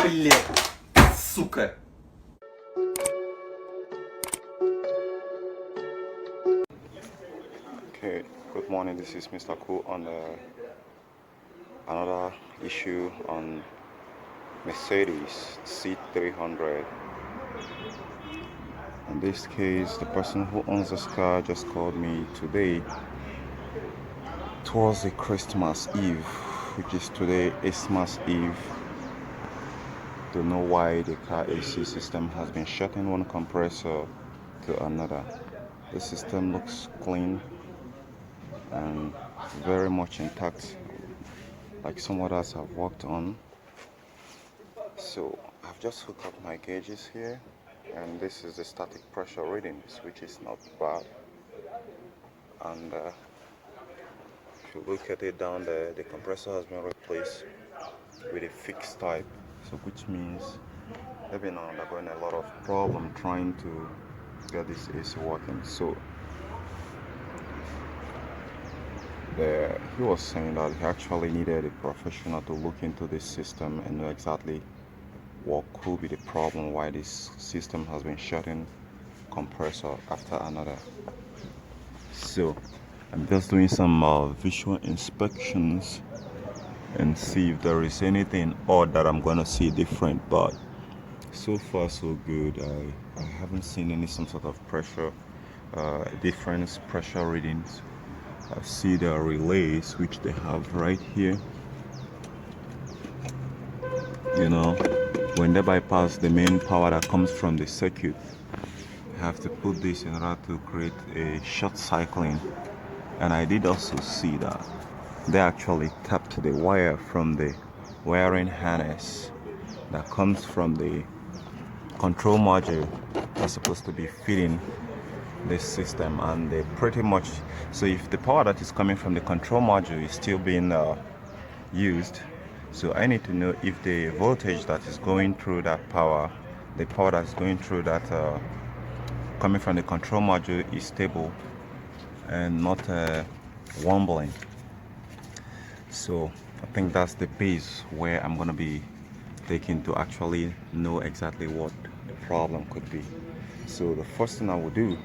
Блять, сука. Okay, good morning. This is Mr. Ku on another issue on Mercedes C300. In this case, the person who owns this car just called me today towards the Christmas Eve, which is today, Christmas Eve. Don't know why the car AC system has been shutting one compressor to another. The system looks clean and very much intact, like some others have worked on. So I've just hooked up my gauges here, and this is the static pressure readings, which is not bad. And if you look at it down there, the compressor has been replaced with a fixed type, so which means they've been undergoing a lot of problem trying to get this AC working. So he was saying that he actually needed a professional to look into this system and know exactly what could be the problem, why this system has been shutting compressor after another. So I'm just doing some visual inspections and see if there is anything odd that I'm gonna see different, but so far so good. I haven't seen any some sort of pressure difference pressure readings. I see the relays which they have right here. You know, when they bypass the main power that comes from the circuit, you have to put this in order to create a short cycling. And I did also see that they actually tapped the wire from the wiring harness that comes from the control module that's supposed to be feeding this system, and they pretty much, so if the power that is coming from the control module is still being used, so I need to know if the voltage that is going through that power, the power that is going through that coming from the control module is stable and not wobbling. So I think that's the base where I'm gonna be taking to actually know exactly what the problem could be. So the first thing I will do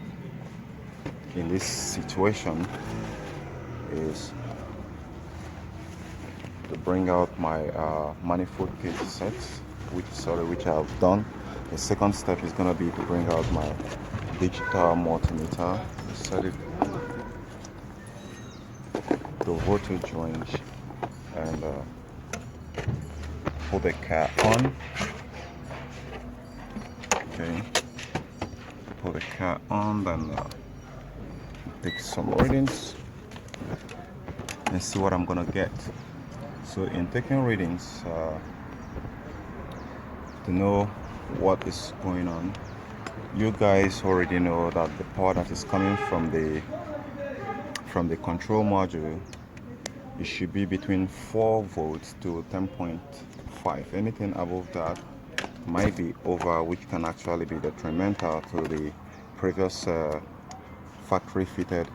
in this situation is to bring out my manifold gauge sets, which I have done. The second step is going to be to bring out my digital multimeter, set it to voltage range, and put the car on. Okay, put the car on, then take some readings and see what I'm gonna get. So in taking readings, to know what is going on, you guys already know that the power that is coming from the control module, it should be between 4 volts to 10.5. Anything above that might be over, which can actually be detrimental to the previous factory fitted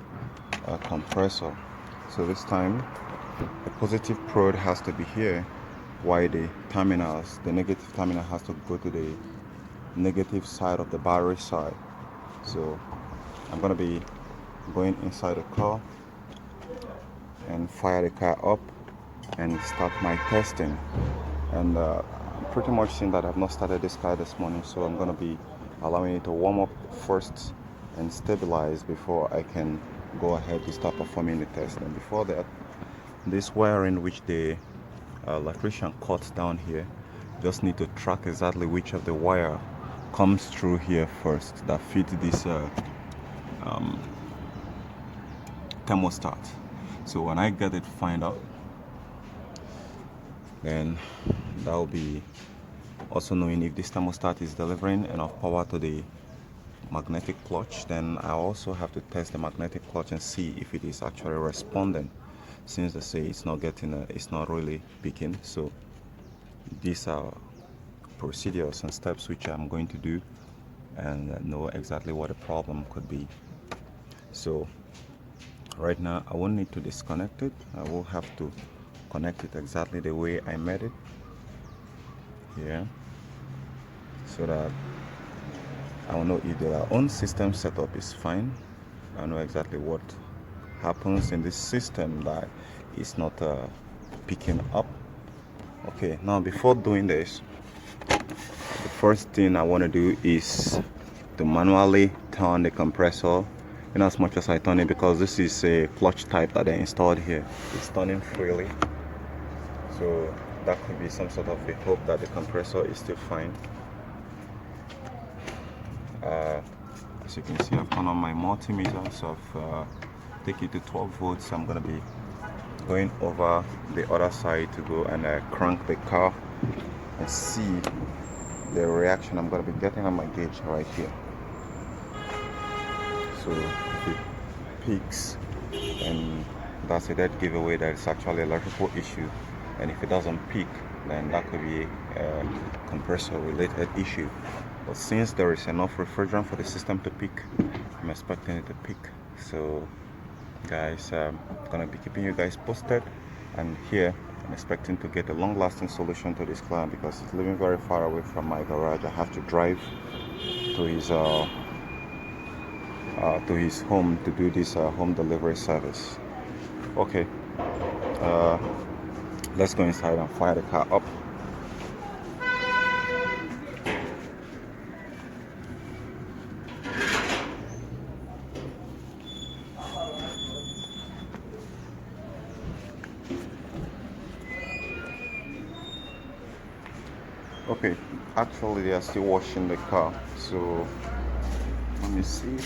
compressor. So this time the positive prod has to be here, while the terminals, the negative terminal, has to go to the negative side of the battery side. So I'm going to be going inside the car and fire the car up and start my testing. And pretty much seeing that I've not started this car this morning, so I'm going to be allowing it to warm up first and stabilize before I can go ahead to start performing the test. And before that, this wiring which the electrician cut down here, just need to track exactly which of the wire comes through here first that fit this thermostat. So when I get it find out, then that will be also knowing if this thermostat is delivering enough power to the magnetic clutch. Then I also have to test the magnetic clutch and see if it is actually responding, since they say it's not getting it's not really picking. So these are procedures and steps which I'm going to do and know exactly what the problem could be. So right now I won't need to disconnect it. I will have to connect it exactly the way I made it here. so that I will know if their own system setup is fine. I know exactly what happens in this system that is not picking up. Okay, now before doing this, the first thing I want to do is to manually turn the compressor in as much as I turn it, because this is a clutch type that they installed here. It's turning freely, so that could be some sort of a hope that the compressor is still fine. As you can see, I've turned on my multimeter, so I've taken it to 12 volts. I'm going to be going over the other side to go and crank the car and see the reaction I'm going to be getting on my gauge right here. So if it peaks, and that's a dead giveaway that it's actually an electrical issue, and if it doesn't peak, then that could be a compressor related issue. But since there is enough refrigerant for the system to peak, I'm expecting it to peak. So guys, I'm gonna be keeping you guys posted, and here I'm expecting to get a long-lasting solution to this client, because he's living very far away from my garage. I have to drive to his home to do this home delivery service. Okay, let's go inside and fire the car up. Okay, actually they are still washing the car, so let me see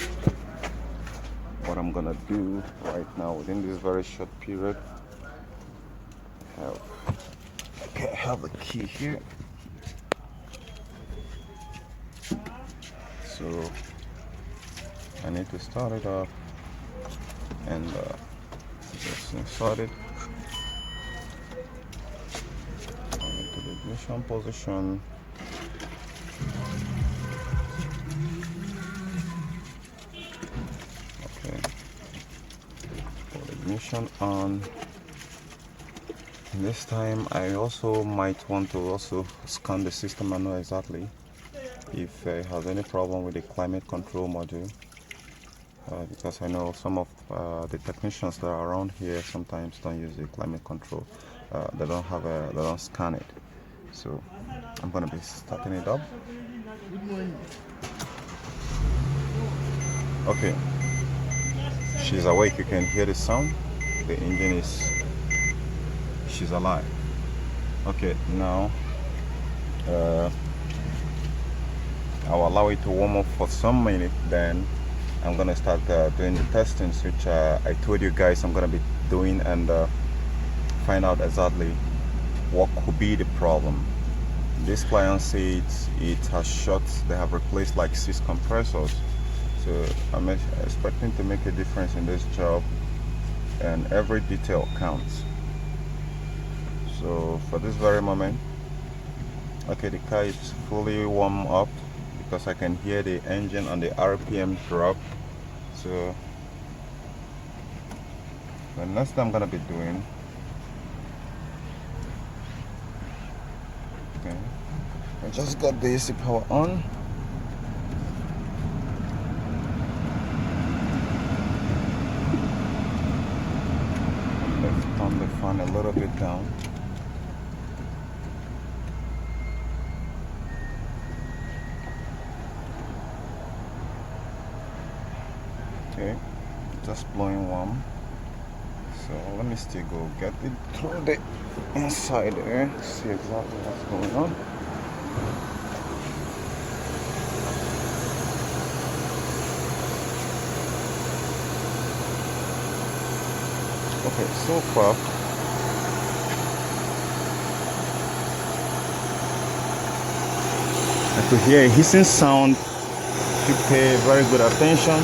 what I'm gonna do right now within this very short period. I have the key here, so I need to start it up and just insert it into the ignition position. Okay, put the ignition on. This time I also might want to also scan the system and know exactly if it has any problem with the climate control module, because I know some of the technicians that are around here sometimes don't use the climate control. They don't scan it. So I'm gonna be starting it up. Good morning. Okay, she's awake. You can hear the sound. The engine is, she's alive. Okay, now I'll allow it to warm up for some minute, then I'm gonna start doing the testings, which I told you guys I'm gonna be doing, and find out exactly what could be the problem. This client says it has shot. They have replaced like 6 compressors, so I'm expecting to make a difference in this job, and every detail counts. So for this very moment, okay, the car is fully warm up, because I can hear the engine and the RPM drop. So the next thing I'm gonna be doing, okay, I just got the AC power on. Let's turn the fan a little bit down. Okay, just blowing warm. So let me still go get it through the inside there, see exactly what's going on. Okay, so far I could hear a hissing sound. If you pay very good attention,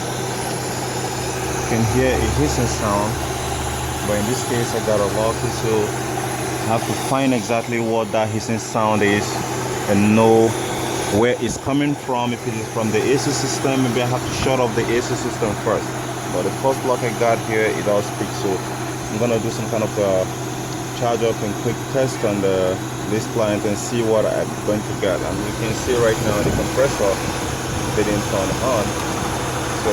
you can hear a hissing sound, but in this case I got a lucky, so I have to find exactly what that hissing sound is and know where it's coming from. If it is from the AC system, maybe I have to shut off the AC system first. But the first block I got here, it does speak, so I'm gonna do some kind of charge up and quick test and this client and see what I'm going to get. And you can see right now the compressor didn't turn on, so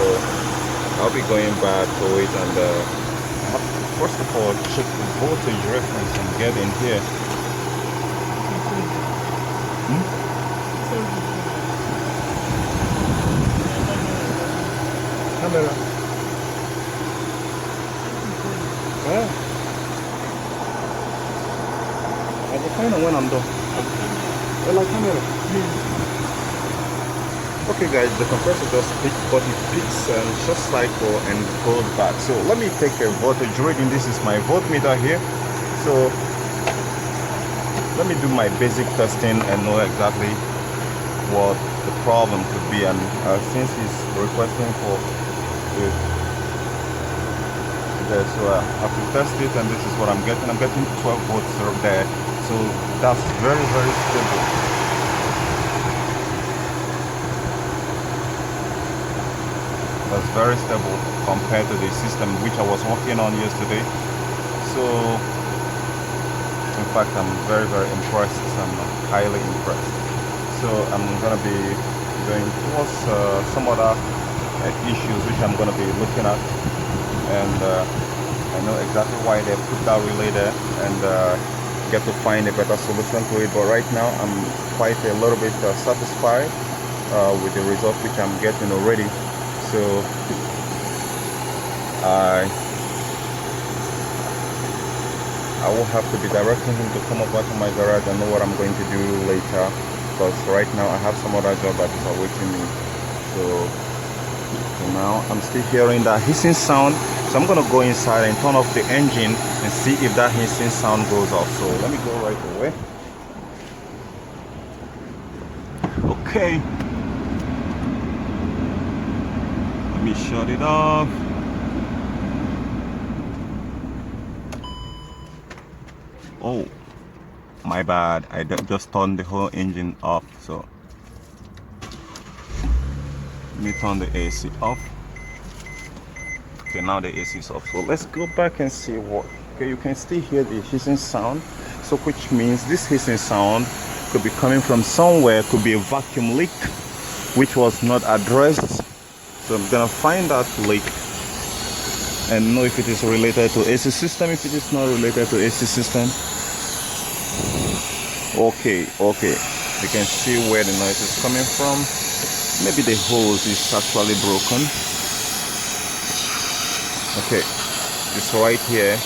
I'll be going back to it, and I have to first of all check the voltage reference I'm getting here. Camera. I will find out when I'm done. Like camera. Okay guys, the compressor does peak, but it peaks and short cycle and goes back. So let me take a voltage reading. This is my voltmeter here. So let me do my basic testing and know exactly what the problem could be. And since he's requesting for it, okay, so I have to test it, and this is what I'm getting. I'm getting 12 volts there. So that's very, very stable. That's very stable compared to the system which I was working on yesterday. So in fact, I'm very, very impressed. I'm highly impressed. So I'm gonna be going towards some other issues which I'm gonna be looking at, and I know exactly why they put that relay there, and get to find a better solution to it. But right now I'm quite a little bit satisfied with the result which I'm getting already. So I will have to be directing him to come over to my garage and know what I'm going to do later, because right now I have some other job that is awaiting me. So now I'm still hearing that hissing sound, so I'm gonna go inside and turn off the engine and see if that hissing sound goes off. So let me go right away. Okay, let me shut it off. Oh, my bad, I just turned the whole engine off. So let me turn the AC off. Okay, now the AC is off. So let's go back and see what. Okay, you can still hear the hissing sound. So which means this hissing sound could be coming from somewhere. Could be a vacuum leak which was not addressed. So I'm gonna find that leak and know if it is related to AC system. If it is not related to AC system, okay, you can see where the noise is coming from. Maybe the hose is actually broken. Okay, this right here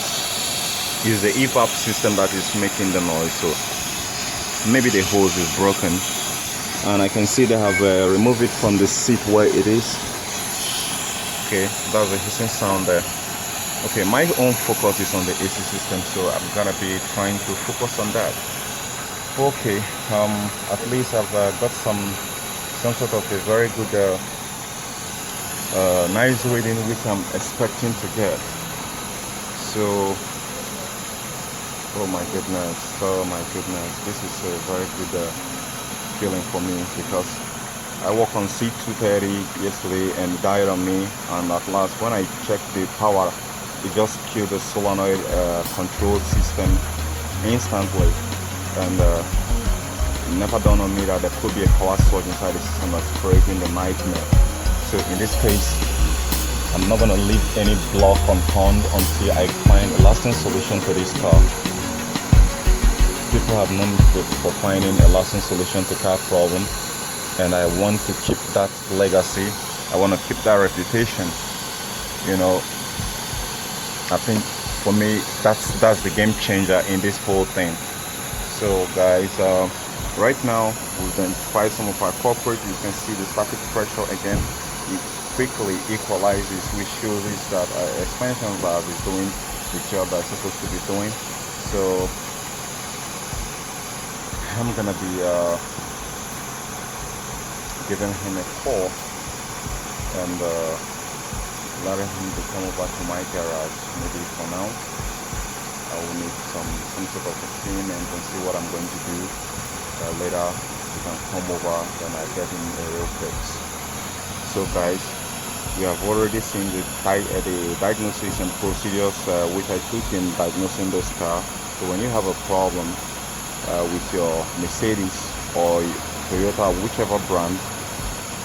is the evap system that is making the noise. So maybe the hose is broken, and I can see they have removed it from the seat where it is. Okay, that's the hissing sound there. Okay, my own focus is on the AC system, so I'm gonna be trying to focus on that. Okay, at least I've got some sort of a very good nice reading which I'm expecting to get. So oh my goodness, this is a very good feeling for me, because I worked on C300 yesterday and it died on me, and at last when I checked the power, it just killed the solenoid control system instantly, and it never dawned on me that there could be a power surge inside the system that's creating the nightmare. So in this case, I'm not going to leave any block unturned until I find a lasting solution to this car. People have known me for finding a lasting solution to car problem, and I want to keep that legacy. I want to keep that reputation. You know, I think for me that's the game changer in this whole thing. So guys, right now we've identified some of our culprits. You can see the static pressure again. It quickly equalizes, which shows us that our expansion valve is doing the job that it's supposed to be doing. So I'm gonna be giving him a call and letting him to come over to my garage. Maybe for now I will need some sort of a team and can see what I'm going to do. Later you can come over, then I get him a real fix. So guys, we have already seen the diagnosis and procedures which I took in diagnosing this car. So when you have a problem, with your Mercedes or Toyota, whichever brand,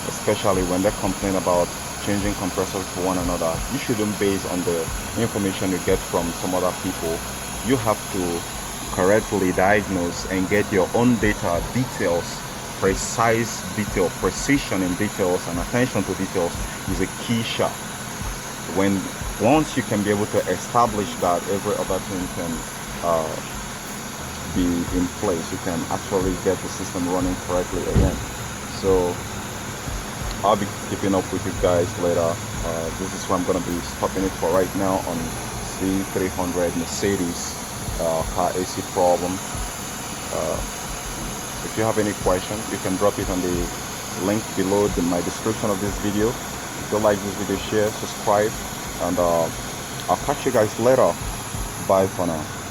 especially when they complain about changing compressors to one another. You shouldn't base on the information you get from some other people. You have to correctly diagnose and get your own data, details, precise detail, precision in details, and attention to details is a key shot. Once you can be able to establish that, every other thing can be in place. You can actually get the system running correctly again. So I'll be keeping up with you guys later. This is where I'm going to be stopping it for right now on C300 Mercedes car AC problem. If you have any question, you can drop it on the link below my description of this video. If you like this video, share, subscribe, and I'll catch you guys later. Bye for now.